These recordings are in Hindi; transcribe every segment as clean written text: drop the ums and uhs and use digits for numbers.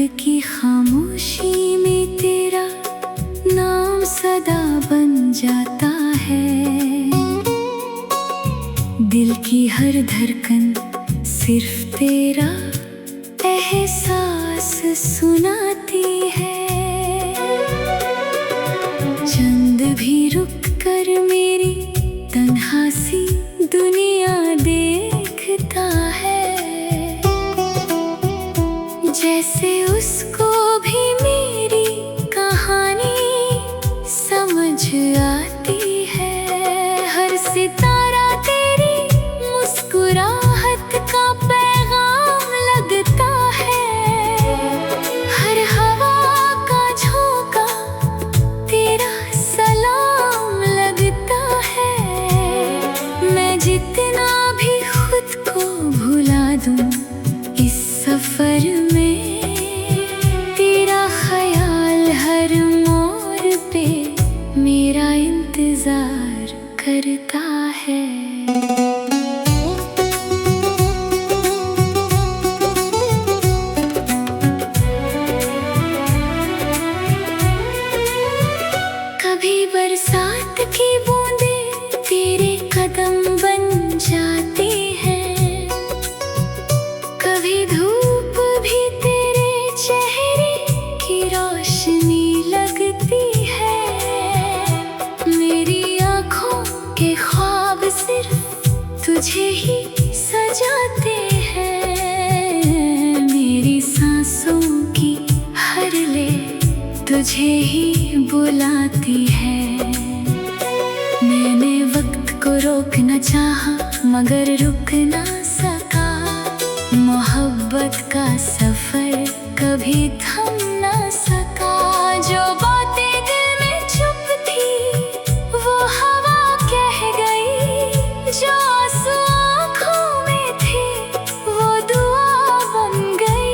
की खामोशी में तेरा नाम सदा बन जाता है। दिल की हर धड़कन सिर्फ तेरा एहसास सुनाती है। चंद भी रुक कर मेरी तन्हा सी दुनिया देखता है। जैसे उसको भी मेरी कहानी समझ आती है। हर सितारा तेरी मुस्कुराहट का पैगाम लगता है। हर हवा का झोंका तेरा सलाम लगता है। मैं जितना भी खुद को भुला दूं इस सफर में, तेरा ख्याल हर मोड़ पे मेरा इंतजार करता है। कभी बरसात की बूंदें तेरे कदम बन जाती हैं। कभी धूप भी तेरे चेहरे की रोशनी लगती है। मेरी आँखों के ख्वाब सिर्फ तुझे ही सजाते हैं। मेरी सांसों की हर ले तुझे ही बुलाती है। मैंने वक्त को रोकना चाहा मगर रुक ना सका। मोहब्बत का सफर कभी थम ना सका। जो बातें दिल में चुप थी वो हवा कह गई। जो आंसू आँखों में थे वो दुआ बन गई।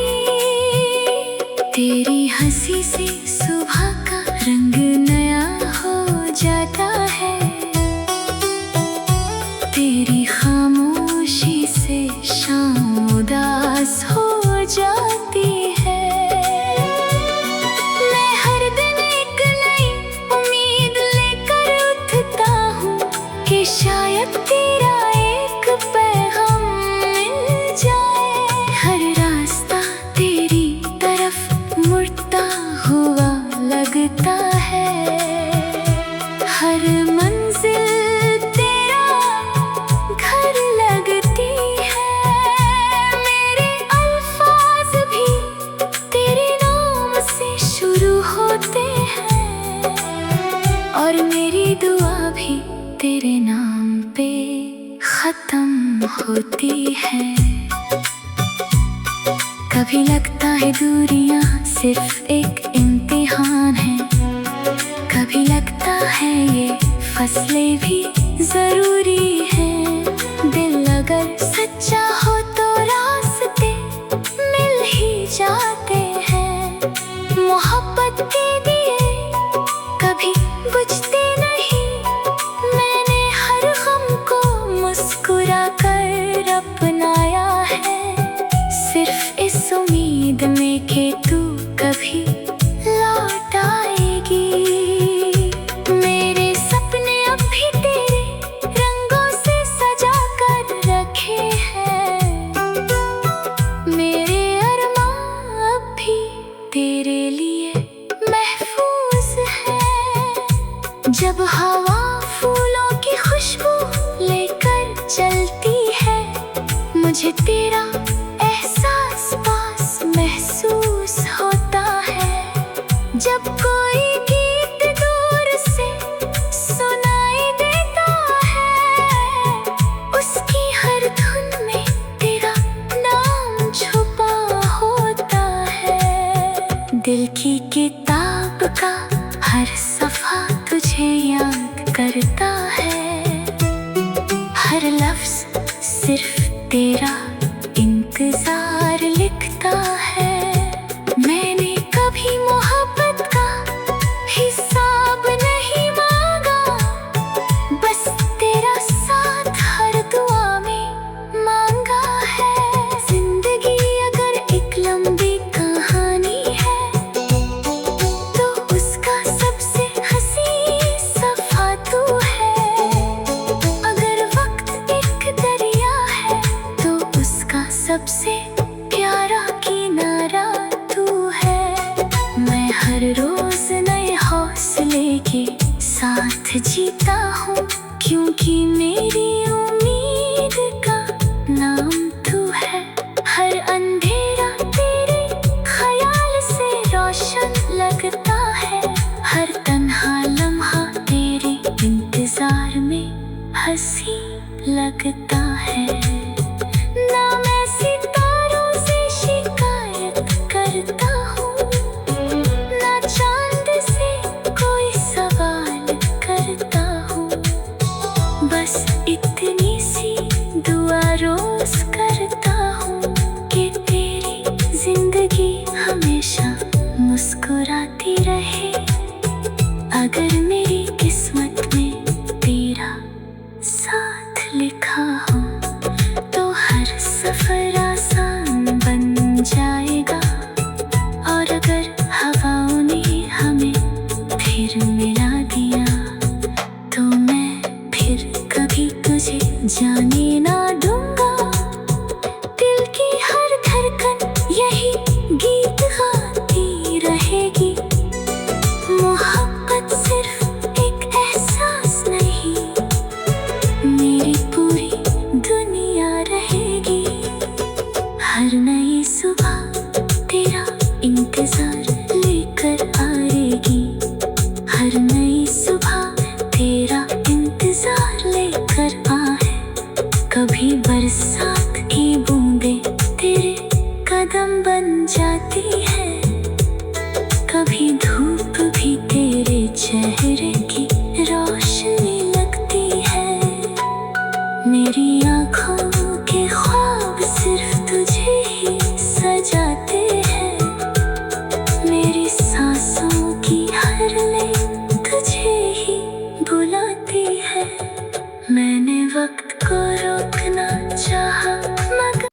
तेरी हंसी से सुबह का रंग नया हो जाता है। तेरी खामोशी से शाम उदास हो जाती है। मैं हर दिन एक नई उम्मीद लेकर उठता हूँ कि शायद तेरा एक पैगाम मिल जाए। हर रास्ता तेरी तरफ मुड़ता हुआ लगता है। हर मंजिल तेरा घर लगती है। मेरे अल्फाज भी तेरे नाम से शुरू होते हैं और मेरी दुआ भी तेरे नाम पे खत्म होती है। कभी लगता है दूरियां सिर्फ एक इम्तिहान है। कभी लगता है ये फसलें भी जरूरी हैं। दिल अगर सच्चा हो तो रास्ते मिल ही जाते हैं। मोहब्बत के दिए कभी बुझते नहीं। मैंने हर गम को मुस्कुरा कर अपनाया है। सिर्फ इस उम्मीद में कि तू कभी लौट आएगी। मेरे सपने अब भी तेरे रंगों से सजा कर रखे हैं। मेरे अरमान अब भी तेरे लिए महफूज है। जब हवा फूलों की खुशबू लेकर चलती है मुझे तेरा एहसास पास महसूस होता है। जब कोई गीत दूर से सुनाई देता है उसकी हर धुन में तेरा नाम छुपा होता है। दिल की किताब का हर सफ़ा तुझे याद करता है। हर लफ्ज़ सिर्फ तेरा इंतजार लिखता है। मैंने कभी मोहब्बत का हिसाब नहीं मांगा। बस तेरा साथ हर दुआ में मांगा है। जिंदगी अगर एक लंबी कहानी सबसे प्यारा किनारा तू है। मैं हर रोज नए हौसले के साथ जीता हूँ, क्योंकि मेरी उम्मीद का नाम तू है। हर अंधेरा तेरे ख्याल से रोशन लगता है, हर तन्हा लम्हा तेरे इंतजार में हंसी लगता है। ना मैं सितारों से शिकायत करता हूँ, ना चांद से कोई सवाल करता हूँ, बस इतनी सी दुआ रोज करता हूँ कि तेरी जिंदगी हमेशा मुस्कुराती रहे। अगर मेरी किस्मत में तेरा साथ लिखा हो तो हर सफर आसान बन जाएगा। और अगर हवाओं ने हमें फिर मिला दिया तो मैं फिर कभी तुझे जाने ना दूंगा। दिल की हर धड़कन यही गीत गाती रहेगी। मोहब्बत सिर्फ एक एहसास नहीं, मेरी पूरी दुनिया रहेगी। हर नई सुबह तेरा इंतजार लेकर आएगी। हर नई सुबह तेरा इंतजार लेकर आए। कभी बरसात की बूंदें तेरे कदम बन जाती है, कभी धूप भी तेरे चेहरे की रोशनी लगती है। मेरी आँखों के ख्वाब सिर्फ तुझे ही सजाते हैं, मेरी सांसों की हर ले तुझे ही बुलाती है। मैंने वक्त को रोकना चाहा मगर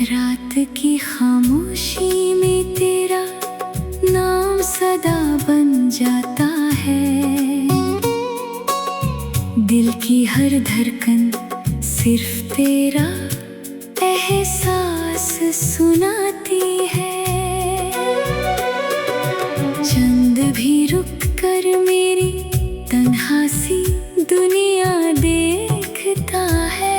रात की खामोशी में तेरा नाम सदा बन जाता है। दिल की हर धड़कन सिर्फ तेरा एहसास सुनाती है। चंद भी रुक कर मेरी तन्हा सी दुनिया देखता है,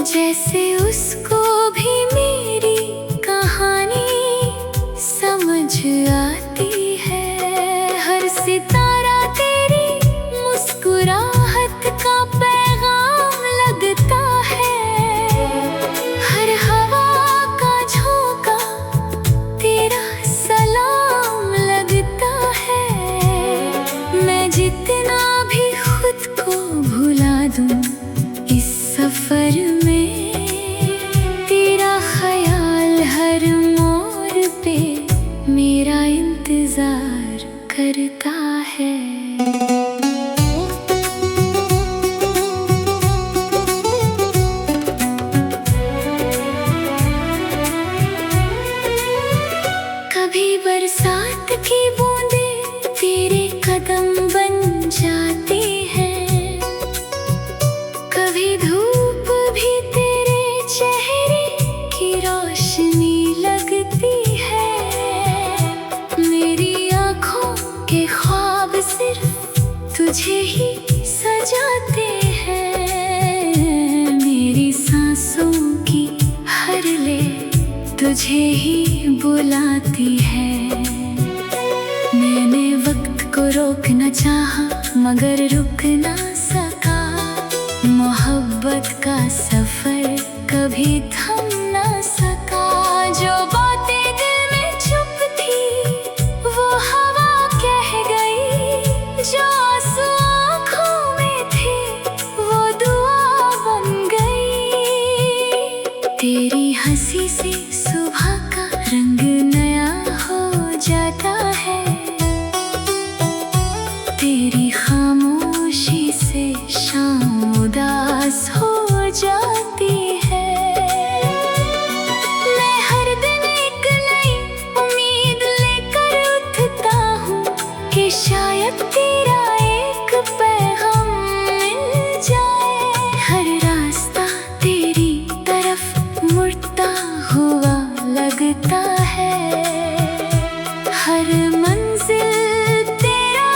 जैसे उसको भी मेरी कहानी समझ आती है। हर सितारा तेरी मुस्कुराहट का पैगाम लगता है, हर हवा का झोंका तेरा सलाम लगता है। मैं जितना भी खुद को भुला दूं इस सफर में, तेरा ख्याल हर मोड़ पे मेरा इंतजार करता है। कभी बरसात की बूंदें तेरे कदम बन जाती हैं, कभी धूप भी तेरे चेहरे की रोशनी लगती है। मेरी आँखों के ख्वाब सिर्फ तुझे ही सजाते हैं, मेरी सांसों की हर ले तुझे ही बुलाती है। मैंने वक्त को रोकना चाहा मगर रुक ना सका। मोहब्बत का सफर कभी थम ना सका। जो बातें दिल में चुप थी वो हवा कह गई, जो आंसू आँखों में थे वो दूर तेरी हंसी से सुबह का रंग नया हो जाता है, तेरी खामोशी से शाम उदास हो जाती है। मैं हर दिन एक नई उम्मीद लेकर उठता हूँ कि शायद तेरा एक पैगाम मिल जाए। हर रास्ता तेरी तरफ मुड़ता हुआ लगता है, हर मंजिल तेरा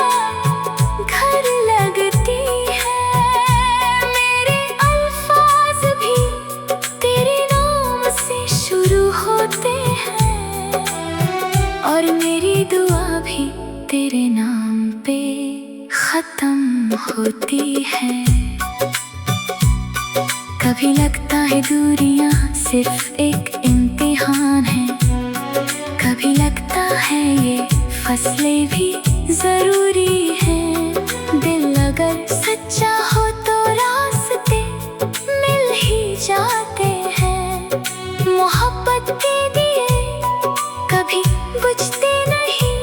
घर लगती है। मेरे अल्फाज भी तेरे नाम से शुरू होते हैं और मेरी दुआ भी तेरे नाम पे खत्म होती है। कभी लगता है दूरियां सिर्फ एक इम्तिहान है, कभी लगता है ये फसलें भी जरूरी हैं। दिल अगर सच्चा हो तो रास्ते मिल ही जाते हैं। मोहब्बत के दिए कभी बुझते नहीं,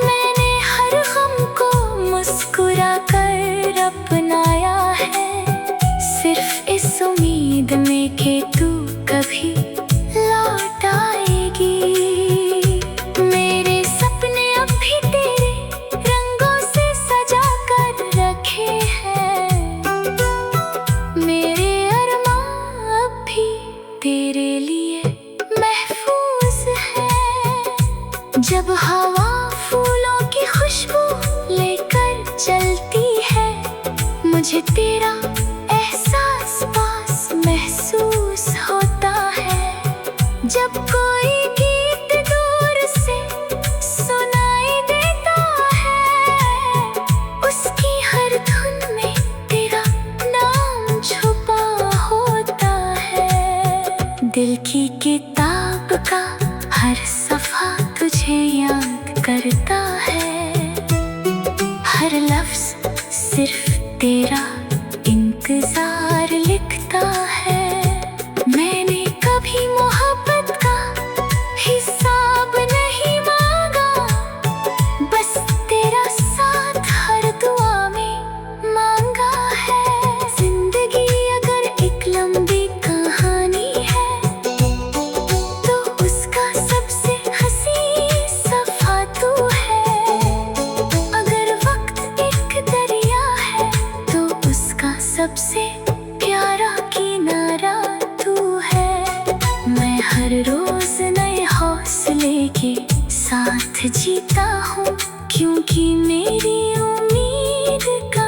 मैंने हर गम को मुस्कुरा कर अपनाया है, सिर्फ इस उम्मीद में कि तू कभी लौट आएगी। मेरे सपने अब भी तेरे रंगों से सजा कर रखे हैं, मेरे अरमान अब भी तेरे लिए महफूज है। जब हवा फूलों की खुशबू लेकर चलती है, मुझे तेरा एहसास पास महसूस होता है। जब कोई गीत दूर से सुनाई देता है, उसकी हर धुन में तेरा नाम छुपा होता है। दिल की किताब का हर सफ़ा तुझे याद करता है, हर लफ्ज़ सिर्फ तेरा इंतजार लिखता है। मैंने कभी मोहब्बत का हिसाब नहीं मांगा, बस तेरा साथ हर दुआ में मांगा है। जिंदगी अगर एक लंबी कहानी है तो उसका सबसे हंसी सफ़ा तू है। अगर वक्त एक दरिया है तो उसका सबसे प्यारा किनारा तू है। मैं हर रोज नए हौसले के साथ जीता हूँ, क्योंकि मेरी उम्मीद का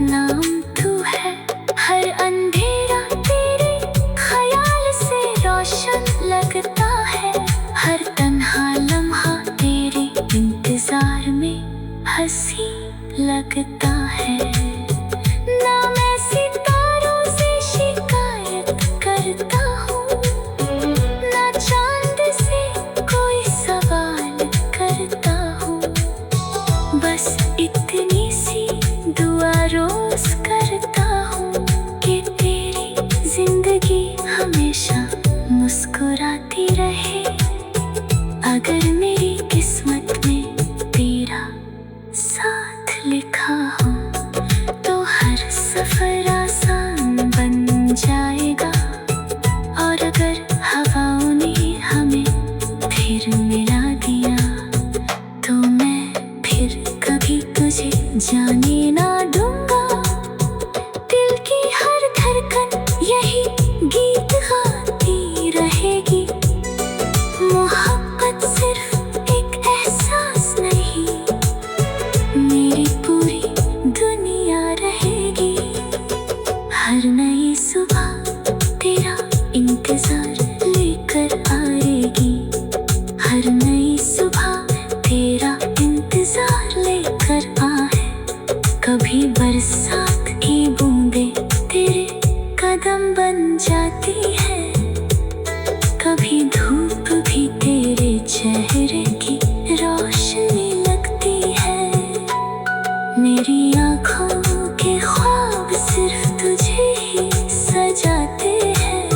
नाम तू है। हर अंधेरा तेरे ख्याल से रोशन लगता है, हर तन्हा लम्हा तेरे इंतजार में हंसी लगता है। ना मैं सितारों से शिकायत करता हूँ, ना चांद से कोई सवाल करता हूँ, बस इतनी सी दुआ रोज करता हूँ कि तेरी जिंदगी हमेशा मुस्कुराती रहे। अगर मेरी किस्मत में तेरा साथ लिखा हो तो हर सफर आसान बन जाएगा, और अगर हवाओं ने हमें फिर मिला दिया तो मैं फिर कभी तुझे जाने ना दूंगा। दिल की हर धड़कन यही गीत गाती रहेगी। मोहब्बत सिर्फ एक एहसास नहीं, मेरी पूरी दुनिया रहेगी। हर नई सुबह तेरा इंतजार लेकर आएगी, हर नई सुबह तेरा इंतजार लेकर आए। कभी बरसात की बूंदें तेरे कदम बन जाती है, कभी धूप भी तेरे चेहरे की रोशनी लगती है। मेरी आँखों के ख्वाब सिर्फ तुझे ही सजाते हैं,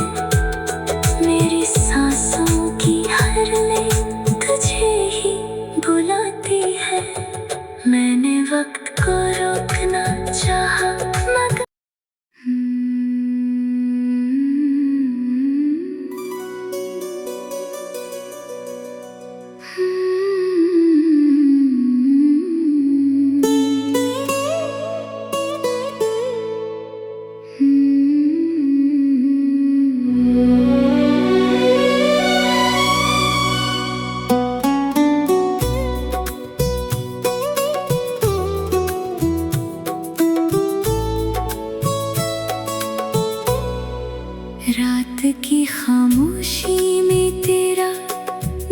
रात की खामोशी में तेरा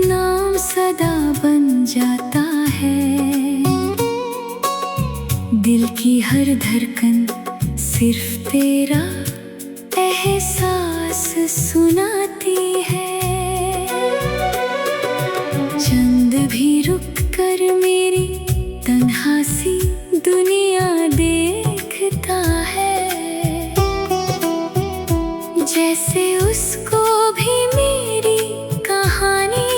नाम सदा बन जाता है। दिल की हर धड़कन सिर्फ तेरा एहसास सुनाती है। चंद भी रुक कर मेरी तन्हा सी दुनिया देखता है। जैसे उसको भी मेरी कहानी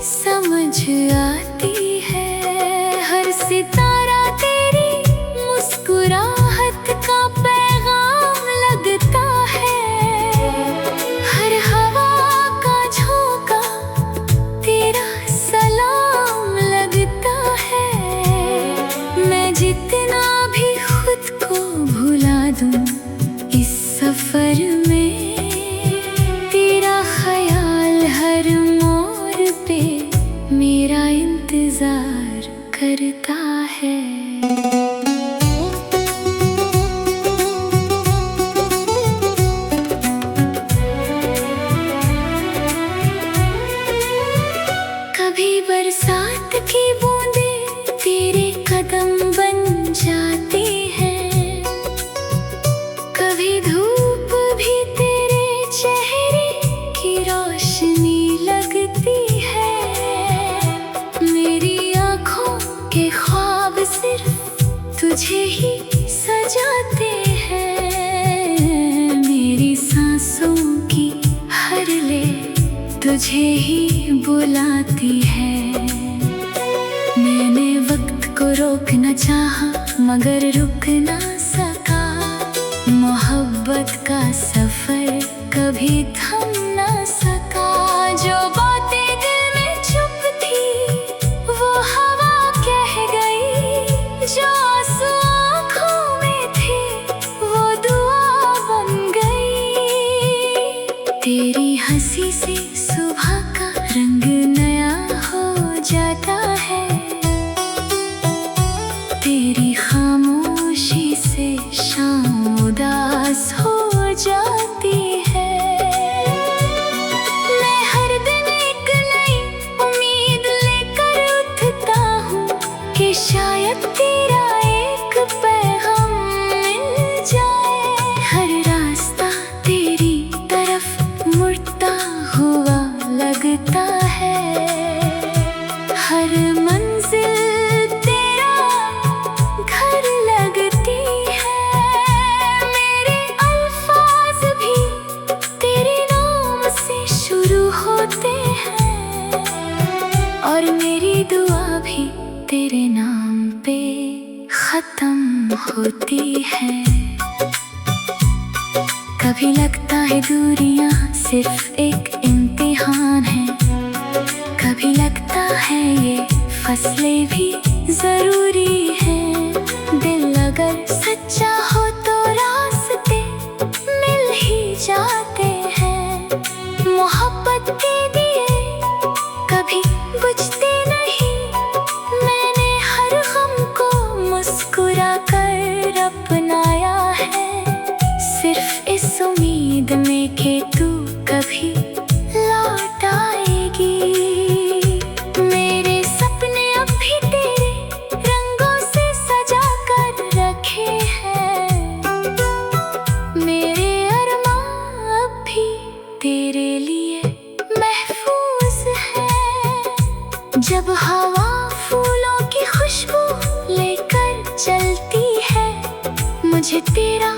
समझ आती है। हर सितारा तेरी मुस्कुराहट का पैगाम लगता है। हर हवा का झोंका तेरा सलाम लगता है। मैं जितना भी खुद को भुला दूं इस सफर में, तेरा ख्याल हर मोड़ पे मेरा इंतजार करता है। कभी बरसात की बूंदें तेरे कदम बन जाती हैं। कभी धूप भी तेरे चेहरे की रोशनी लगती है। मेरी आँखों के ख्वाब सिर्फ तुझे ही सजाते हैं। मेरी सांसों की हर ले तुझे ही बुलाती है। मैंने वक्त को रोकना चाहा मगर रुक ना सका। मोहब्बत का सफर कभी थम ना सका। जो बातें दिल में चुप थी वो हवा कह गई। जो आंसू आँखों में थे वो दुआ बन गई। तेरी हंसी से सुबह का रंग नया हो जाता है। तेरी खामोशी से शाम उदास हो जाती है। मैं हर दिन एक नई उम्मीद लेकर उठता हूँ कि शायद तेरा एक पैगाम मिल जाए। हर रास्ता तेरी तरफ मुड़ता हुआ लगता है। हर मंजिल तेरा घर लगती है। मेरे अल्फाज भी तेरे नाम से शुरू होते हैं और मेरी दुआ भी तेरे नाम पे खत्म होती है। कभी लगता है दूरियां सिर्फ एक इम्तिहान है। कभी लगता है ये फसलें भी जरूरी हैं। दिल अगर सच्चा हो तो रास्ते मिल ही जाते हैं। मोहब्बत के दिए कभी बुझते नहीं। मैंने हर गम को मुस्कुरा कर अपनाया है। सिर्फ इस उम्मीद में कि तू कभी लौट आएगी। मेरे सपने अब भी तेरे रंगों से सजा कर रखे हैं। मेरे अरमान अब भी तेरे लिए महफूज हैं। जब हवा फूलों की खुशबू लेकर चलती है मुझे तेरा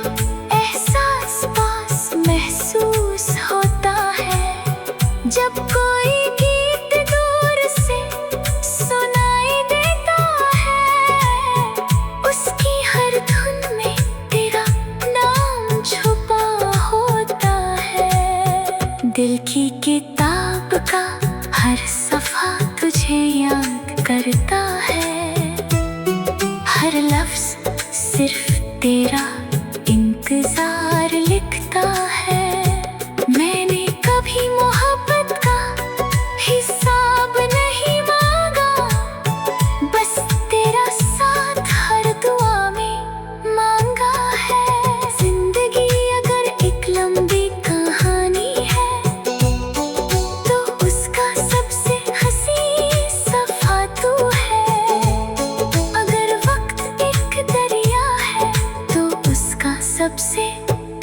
एहसास पास महसूस होता है। जब कोई गीत दूर से सुनाई देता है उसकी हर धुन में तेरा नाम छुपा होता है। दिल की किताब का हर सफ़ा तुझे याद करता है। हर लफ्ज़ सिर्फ तेरा इंतजार लिखता है। मैंने कभी मोहब्बत का हिसाब नहीं मांगा। बस तेरा साथ हर दुआ में मांगा है। जिंदगी अगर एक लंबी कहानी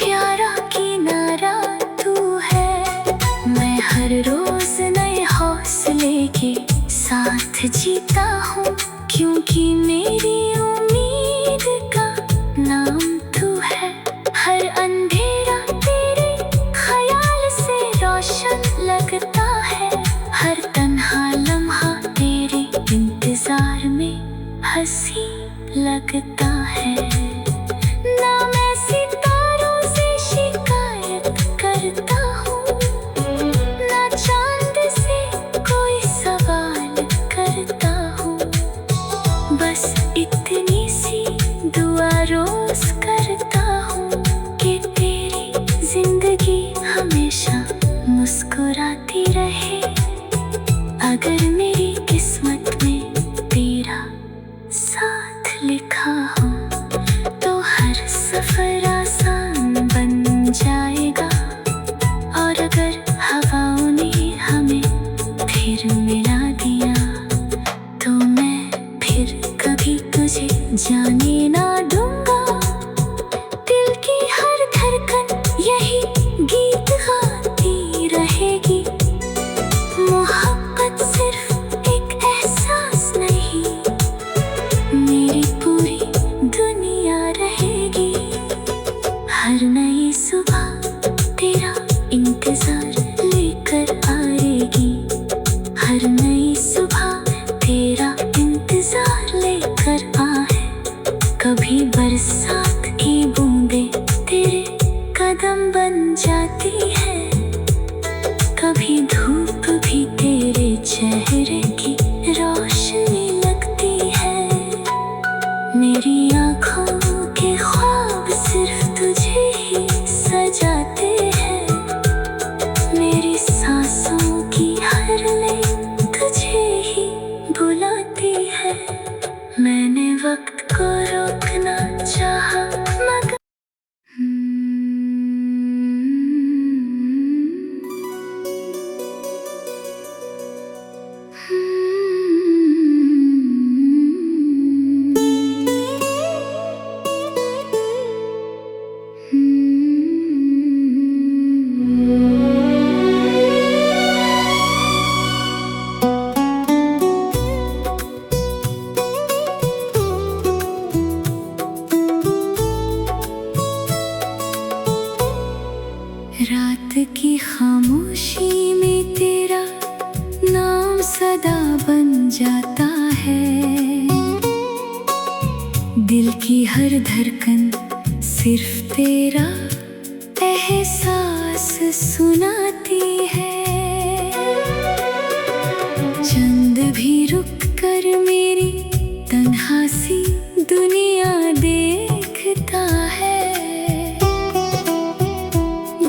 प्यारा किनारा तू है। मैं हर रोज नए हौसले के साथ जीता हूँ, क्योंकि मेरी उम्मीद का नाम तू है। हर अंधेरा तेरे ख्याल से रोशन लगता है, हर तन्हा लम्हा तेरे इंतजार में हंसी लगता है। ना मैं सितारों से शिकायत करता हूँ, ना चांद से कोई सवाल करता हूँ। बस इतनी सी दुआ रोज करता हूँ कि तेरी जिंदगी हमेशा मुस्कुराती रहे। अगर मेरी किस्मत में तेरा साथ लिखा हो तो हर सफर आसान बन जाएगा। और अगर हवाओं ने हमें फिर मिला दिया तो मैं फिर कभी तुझे जाने ना दूंगा। दिल की हर धड़कन यही गीत गाती रहेगी। मोहब्बत सिर्फ एक एहसास नहीं, मेरी पूरी दुनिया रहेगी। हर नई सुबह तेरा इंतजार लेकर आएगी। हर नई सुबह तेरा इंतजार लेकर आए। कभी बरसात की बूंदें तेरे कदम बन जाती है, कभी धूप भी तेरे चेहरे की रोशनी लगती है। मेरी आँखों के ख्वाब सिर्फ तुझे ही सजाते हैं। मेरी सांसों की हर लय तुझे ही बुलाती है। मैंने वक्त को रोकना चाहा मगर रात की खामोशी में तेरा नाम सदा बन जाता है। दिल की हर धड़कन सिर्फ तेरा एहसास सुनाती है। चंद भी रुक कर मेरी तन्हा सी दुनिया देखता है।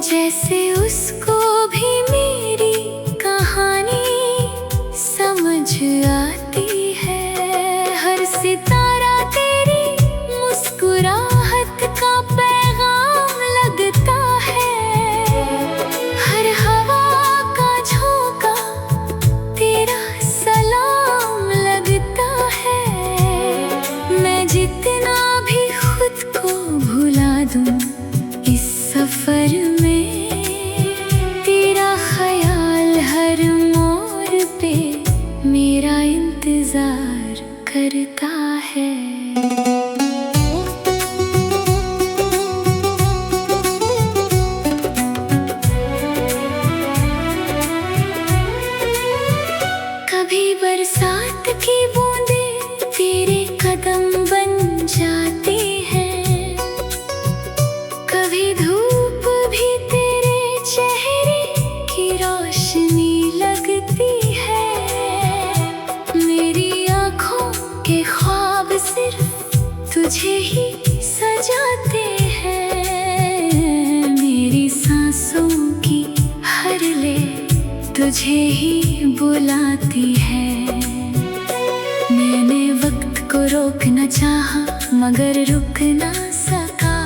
जैसे उसको भी मेरी कहानी समझ आती है। हर सितारा तेरी मुस्कुराहट का पैगाम लगता है। हर हवा का झोंका तेरा सलाम लगता है। मैं जितना भी खुद को भुला दूं इस सफर में, तेरा ख्याल हर मोड़ पे मेरा इंतजार करता है। कभी बरसात की बूंदें तेरे कदम बन जाती हैं, कभी धूप भी तेरे चेहरे की रोशनी लगती है। मेरी आँखों के ख्वाब सिर्फ तुझे ही सजाते हैं। मेरी सांसों की हर ले तुझे ही बुलाती है। मैंने वक्त को रोकना चाहा मगर रुक ना सका।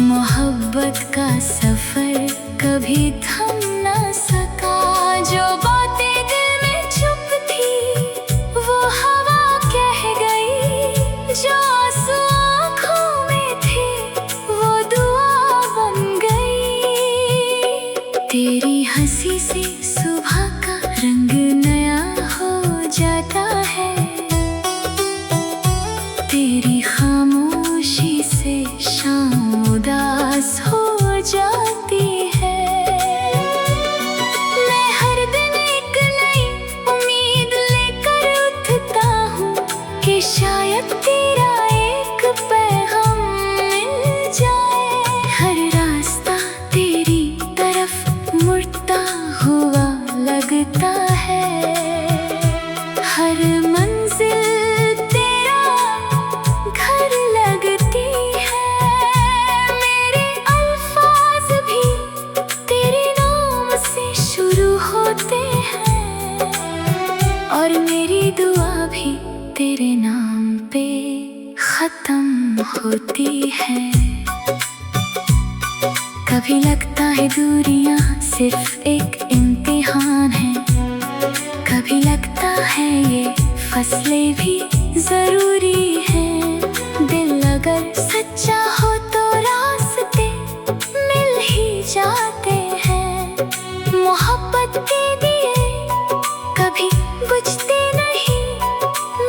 मोहब्बत का सफर कभी थम ना सका। जो बातें दिल में चुप थी वो हवा कह गई। जो आंसू आँखों में थे वो दुआ बन कभी लगता है दूरियां सिर्फ एक इम्तिहान है, कभी लगता है ये फसलें भी जरूरी हैं। दिल अगर सच्चा हो तो रास्ते मिल ही जाते हैं। मोहब्बत के दिए कभी बुझते नहीं,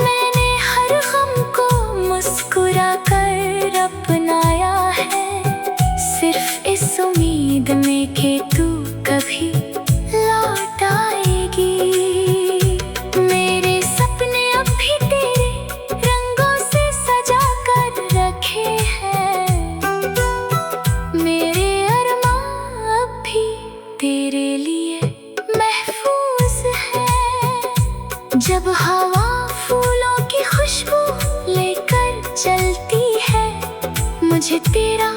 मैंने हर गम को मुस्कुरा कर अपनाया है, सिर्फ इस उम्मीद में कि तू कभी लौट आएगी। मेरे सपने अब भी तेरे रंगों से सजा कर रखे हैं, मेरे अरमान अब भी तेरे लिए महफूज है। जब हवा फूलों की खुशबू लेकर चलती है, मुझे तेरा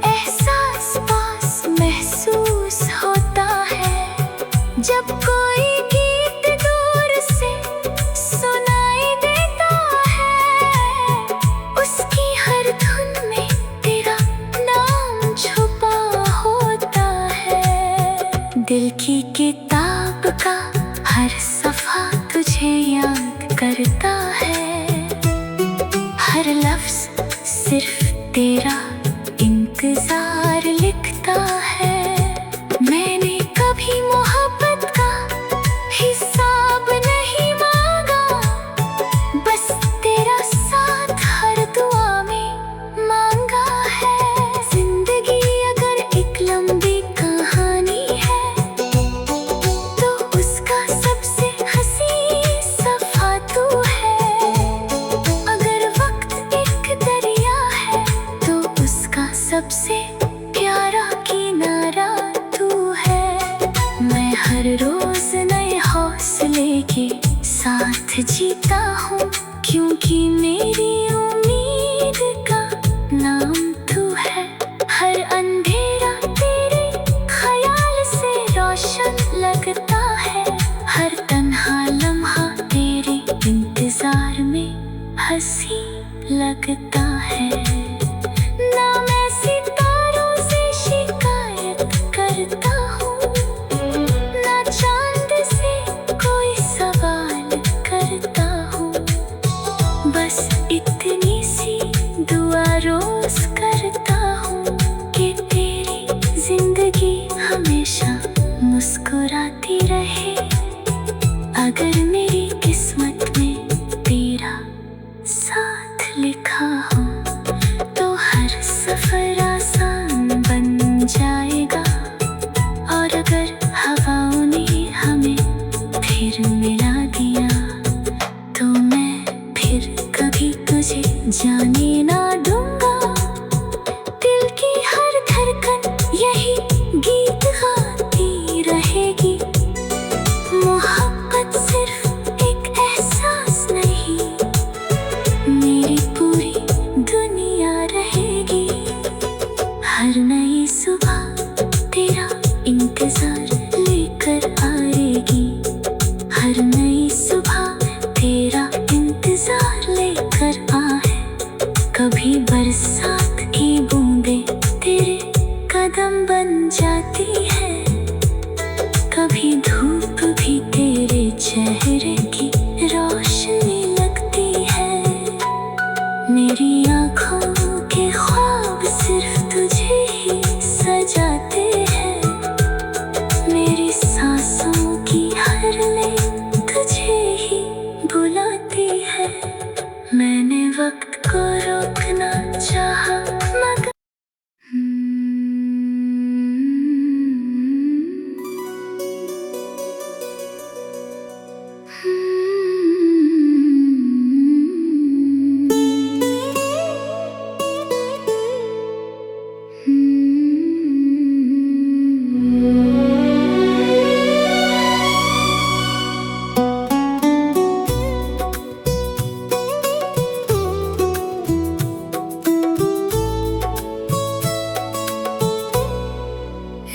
एहसास पास महसूस होता है। जब कोई गीत दूर से सुनाई देता है, उसकी हर धुन में तेरा नाम छुपा होता है। दिल की किताब का हर सफ़ा तुझे याद करता है, हर लफ्ज़ सिर्फ तेरा इंतजार लिखता है। मैंने कभी मोहब्बत का हिसाब नहीं मांगा, बस तेरा साथ हर दुआ में मांगा है। जिंदगी अगर एक लंबी कहानी है, तो उसका सबसे हसीन सफ़ा तू है। अगर वक्त एक दरिया है, तो उसका सबसे प्यारा किनारा तू है। मैं हर रोज नए हौसले के साथ जीता हूँ, क्योंकि मेरी उम्मीद का नाम तू है। हर अंधेरा तेरे ख्याल से रोशन लगता है, हर तन्हा लम्हा तेरे इंतजार में हंसी लगता है। ना मैं सितारों से शिकायत करता हूँ, ना चांद से कोई सवाल करता हूँ, बस इतनी सी दुआ रोज करता हूँ कि तेरी जिंदगी हमेशा मुस्कुराती रहे। अगर मेरी किस्मत में तेरा साथ लिखा हो, तो हर सफर आसान बन जाएगा। और अगर हवाओं ने हमें फिर मिला दिया, तो मैं फिर कभी तुझे जाने ना दूंगा। दिल की हर धड़कन यही गीत गाती रहेगी। मोहब्बत सिर्फ एक एहसास नहीं, मेरी पूरी दुनिया रहेगी। हर नई सुबह तेरा इंतजार लेकर आएगी, हर नई सुबह तेरा इंतजार लेकर आए। कभी बरसात की बूंदें तेरे कदम बन जाती है, कभी धूप भी तेरे चेहरे की रोशनी लगती है। मेरी आँखों के ख्वाब सिर्फ तुझे ही सजाते हैं, मेरी सांसों की हर लय तुझे ही बुलाती है। मैंने वक्त को रोकना चाहा, मगर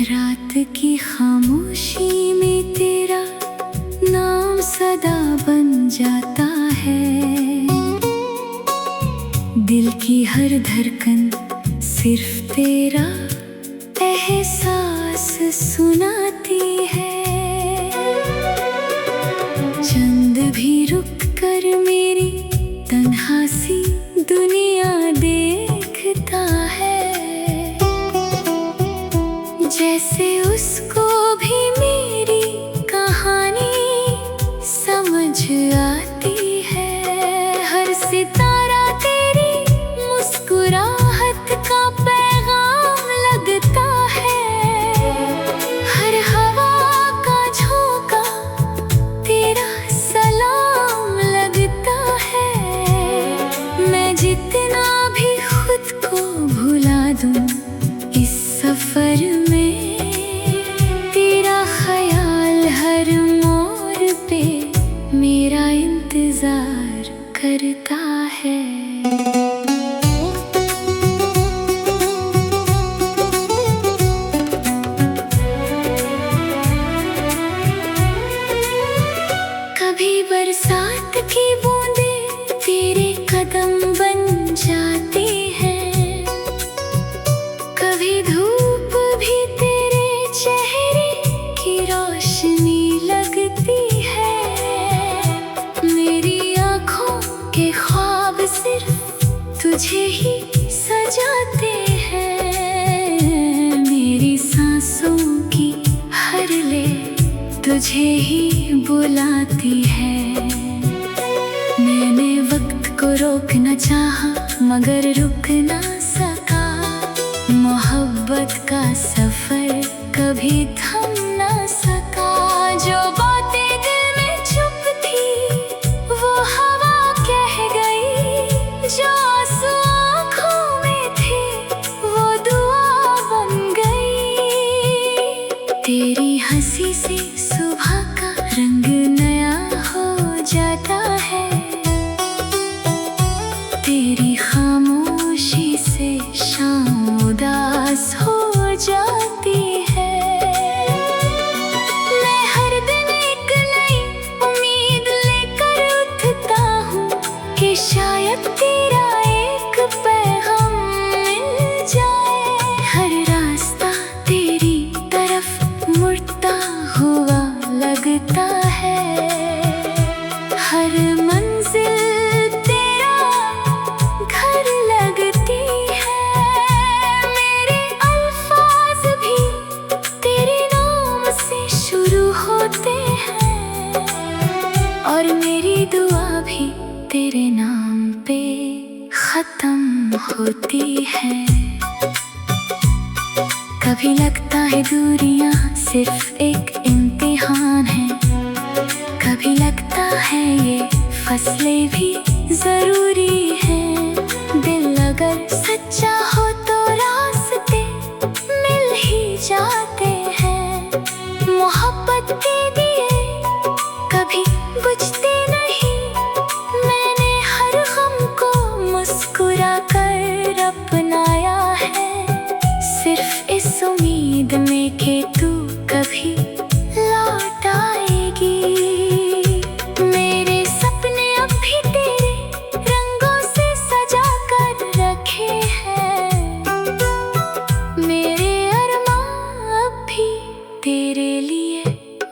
रात की खामोशी में तेरा नाम सदा बन जाता है। दिल की हर धड़कन सिर्फ तेरा एहसास सुनाती है। चंद भी रुक कर मेरी तन्हा सी दुनिया देखता है, जैसे उसको भी मेरी कहानी समझ आती है। हर सितारा तेरी मुस्कुराहट का पैगाम लगता है, हर हवा का झोंका तेरा सलाम लगता है। मैं जितना भी खुद को भुला दूं इस सफर में, तेरा ख्याल हर मोड़ पे मेरा इंतजार करता है। कभी बरसात की बूंदें तेरे कदम बन जाती हैं, कभी धूप भी तेरे चेहरे की रोशनी लगती है। मेरी आँखों के ख्वाब सिर्फ तुझे ही सजाते हैं, मेरी सांसों की हर ले तुझे ही बुलाती है। मैंने वक्त को रोकना चाहा मगर रुक ना सका, मोहब्बत का सफर कभी थम ना सका। जो बातें दिल में चुप थी वो हवा कह गई, जो आंसू आँखों में थे वो दुआ बन गई। तेरी हंसी से सुबह का रंग नया हो जाता है, तेरी खामोशी से शाम उदास हो जाती है। मैं हर दिन एक नई उम्मीद लेकर उठता हूँ कि शायद तेरा एक पैगाम मिल जाए। हर रास्ता तेरी तरफ मुड़ता हुआ लगता है, हर मंजिल तेरा घर लगती है। मेरे अल्फाज भी तेरे नाम से शुरू होते हैं और मेरी दुआ भी तेरे नाम पे खत्म होती है। कभी लगता है दूरियां सिर्फ एक इम्तिहान है, कभी लगता है ये फसलें भी जरूरी हैं। दिल अगर सच्चा हो तो रास्ते मिल ही जाते हैं। मोहब्बत के दिए कभी बुझते नहीं, मैंने हर गम को मुस्कुरा कर अपनाया है, सिर्फ इस उम्मीद में कि तू कभी लौट आएगी। मेरे सपने अब भी तेरे रंगों से सजा कर रखे हैं, मेरे अरमान अब भी तेरे लिए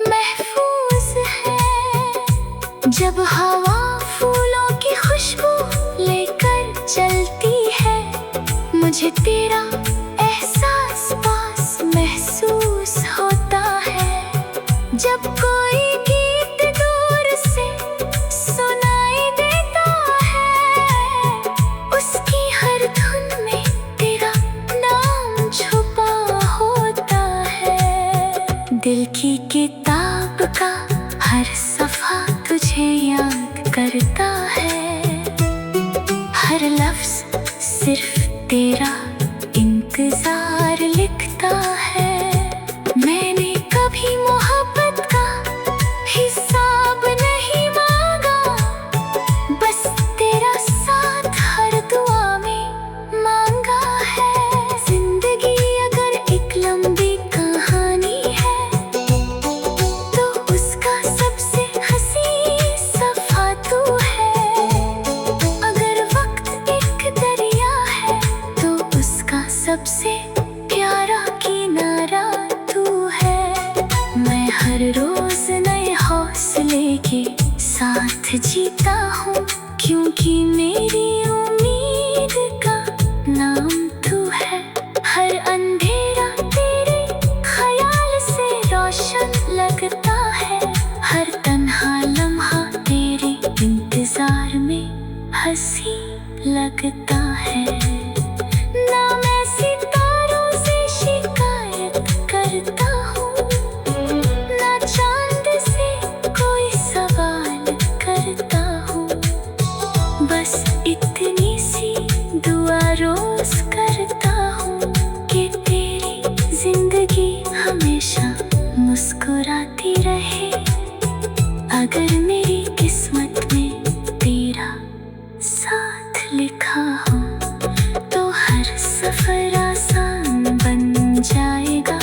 महफूज है। जब हवा फूलों की खुशबू लेकर चलती है, मुझे तेरा एहसास पास महसूस होता है। जब कोई गीत दूर से सुनाई देता है, उसकी हर धुन में तेरा नाम छुपा होता है। दिल की किताब का हर सफ़ा तुझे याद करता है, हर लफ्ज़ सिर्फ तेरा इंतजार लिखता है। मैंने कभी मोहब्बत का हिसाब नहीं मांगा, बस तेरा साथ हर दुआ में मांगा है। जिंदगी अगर एक लंबी कहानी है तो उसका सबसे हूँ, क्योंकि मेरी उम्मीद का नाम तू है। हर अंधेरा तेरे ख्याल से रोशन लगता है, हर तन्हा लम्हा तेरे इंतजार में हंसी लगता है। ना मैं सितारों से शिकायत करता हूँ, ना चांद से कोई सवाल करता हूँ, बस इतनी सी दुआ रोज करता हूँ कि तेरी जिंदगी हमेशा मुस्कुराती रहे। अगर मेरी किस्मत में तेरा साथ लिखा हो तो हर सफर आसान बन जाएगा,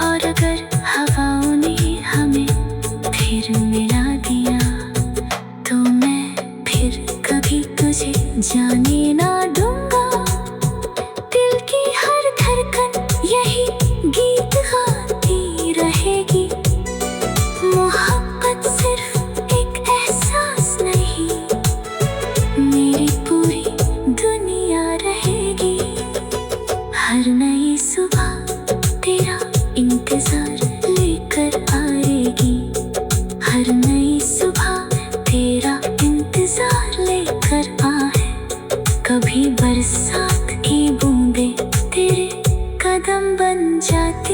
और अगर हवाओं ने हमें फिर मिला दिया तो मैं फिर कभी तुझे जाने ना दूंगा। दिल की हर धड़कन यही गीत गाती रहेगी, मोहब्बत सिर्फ एक एहसास नहीं, मेरी पूरी दुनिया रहेगी। हर नई सुबह तेरा इंतजार लेकर आएगी, हर नई सुबह तेरा इंतजार लेकर आए। कभी बरसात की बूंदें तेरे कदम बन जाती